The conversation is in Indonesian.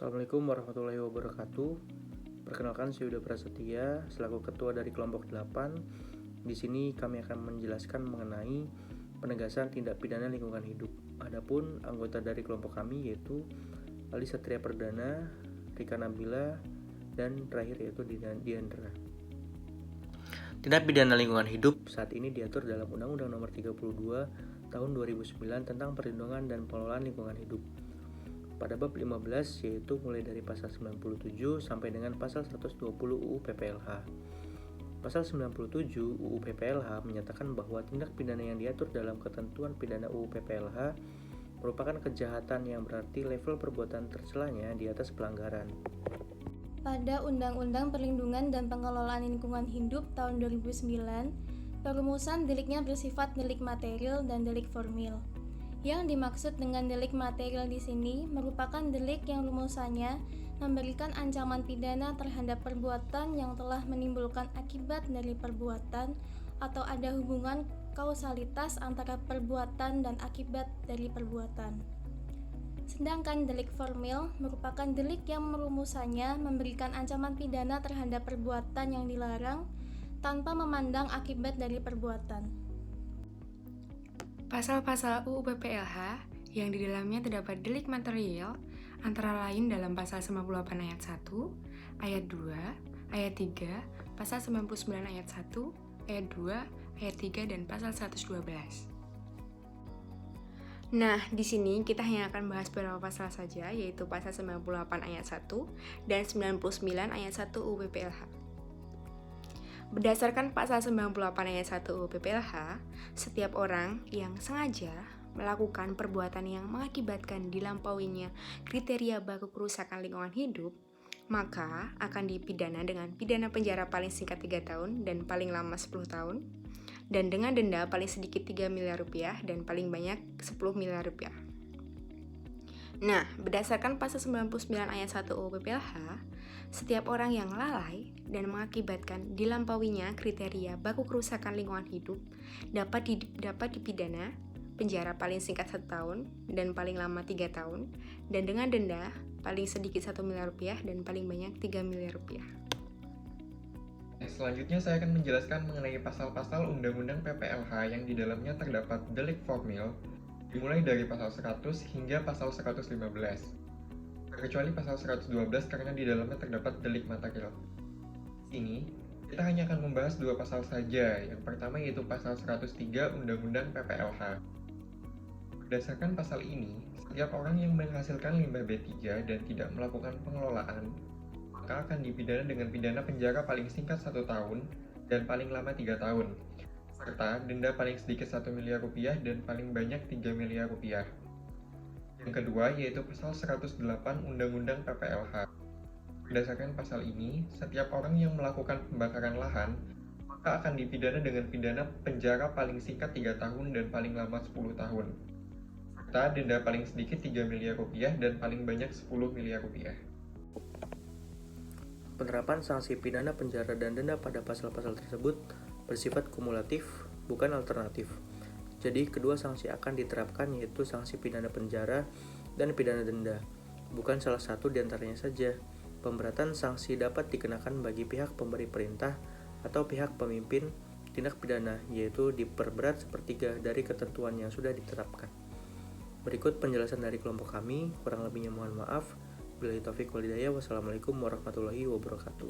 Assalamualaikum warahmatullahi wabarakatuh. Perkenalkan, saya Yuda Prasetya selaku ketua dari kelompok 8. Di sini kami akan menjelaskan mengenai penegasan tindak pidana lingkungan hidup. Adapun anggota dari kelompok kami yaitu Ali Satria Perdana, Rika Nabila, dan terakhir yaitu Diandra. Tindak pidana lingkungan hidup saat ini diatur dalam Undang-Undang Nomor 32 Tahun 2009 tentang perlindungan dan pengelolaan lingkungan hidup. Pada bab 15 yaitu mulai dari pasal 97 sampai dengan pasal 120 UU PPLH. Pasal 97 UU PPLH menyatakan bahwa tindak pidana yang diatur dalam ketentuan pidana UU PPLH merupakan kejahatan yang berarti level perbuatan tercelanya di atas pelanggaran. Pada Undang-Undang Perlindungan dan Pengelolaan Lingkungan Hidup tahun 2009, perumusan deliknya bersifat delik material dan delik formil. Yang dimaksud dengan delik material di sini merupakan delik yang rumusannya memberikan ancaman pidana terhadap perbuatan yang telah menimbulkan akibat dari perbuatan atau ada hubungan kausalitas antara perbuatan dan akibat dari perbuatan. Sedangkan delik formil merupakan delik yang rumusannya memberikan ancaman pidana terhadap perbuatan yang dilarang tanpa memandang akibat dari perbuatan. Pasal-pasal UU PPLH yang di dalamnya terdapat delik material antara lain dalam pasal 98 ayat 1, ayat 2, ayat 3, pasal 99 ayat 1, ayat 2, ayat 3, dan pasal 112. Nah, di sini kita hanya akan bahas beberapa pasal saja, yaitu pasal 98 ayat 1 dan 99 ayat 1 UU PPLH. Berdasarkan pasal 98 ayat 1 UU PPLH, setiap orang yang sengaja melakukan perbuatan yang mengakibatkan dilampauinya kriteria baku kerusakan lingkungan hidup, maka akan dipidana dengan pidana penjara paling singkat 3 tahun dan paling lama 10 tahun, dan dengan denda paling sedikit 3 miliar rupiah dan paling banyak 10 miliar rupiah. Nah, berdasarkan pasal 99 ayat 1 UU PPLH, setiap orang yang lalai dan mengakibatkan dilampauinya kriteria baku kerusakan lingkungan hidup dapat dipidana penjara paling singkat 1 tahun dan paling lama 3 tahun, dan dengan denda paling sedikit 1 miliar rupiah dan paling banyak 3 miliar rupiah. Selanjutnya saya akan menjelaskan mengenai pasal-pasal Undang-Undang PPLH yang di dalamnya terdapat delik formil, dimulai dari pasal 100 hingga pasal 115. Terkecuali pasal 112 karena di dalamnya terdapat delik material. Ini, kita hanya akan membahas 2 pasal saja. Yang pertama yaitu pasal 103 Undang-Undang PPLH. Berdasarkan pasal ini, setiap orang yang menghasilkan limbah B3 dan tidak melakukan pengelolaan, maka akan dipidana dengan pidana penjara paling singkat 1 tahun dan paling lama 3 tahun, serta denda paling sedikit 1 miliar rupiah dan paling banyak 3 miliar rupiah. Yang kedua yaitu pasal 108 Undang-Undang PPLH. Berdasarkan pasal ini, setiap orang yang melakukan pembakaran lahan maka akan dipidana dengan pidana penjara paling singkat 3 tahun dan paling lama 10 tahun, serta denda paling sedikit 3 miliar rupiah dan paling banyak 10 miliar rupiah. Penerapan sanksi pidana penjara dan denda pada pasal-pasal tersebut bersifat kumulatif, bukan alternatif. Jadi kedua sanksi akan diterapkan yaitu sanksi pidana penjara dan pidana denda, bukan salah satu di antaranya saja. Pemberatan sanksi dapat dikenakan bagi pihak pemberi perintah atau pihak pemimpin tindak pidana, yaitu diperberat sepertiga dari ketentuan yang sudah diterapkan. Berikut penjelasan dari kelompok kami, kurang lebihnya mohon maaf. Billahi taufiq wal hidayah. Wassalamualaikum warahmatullahi wabarakatuh.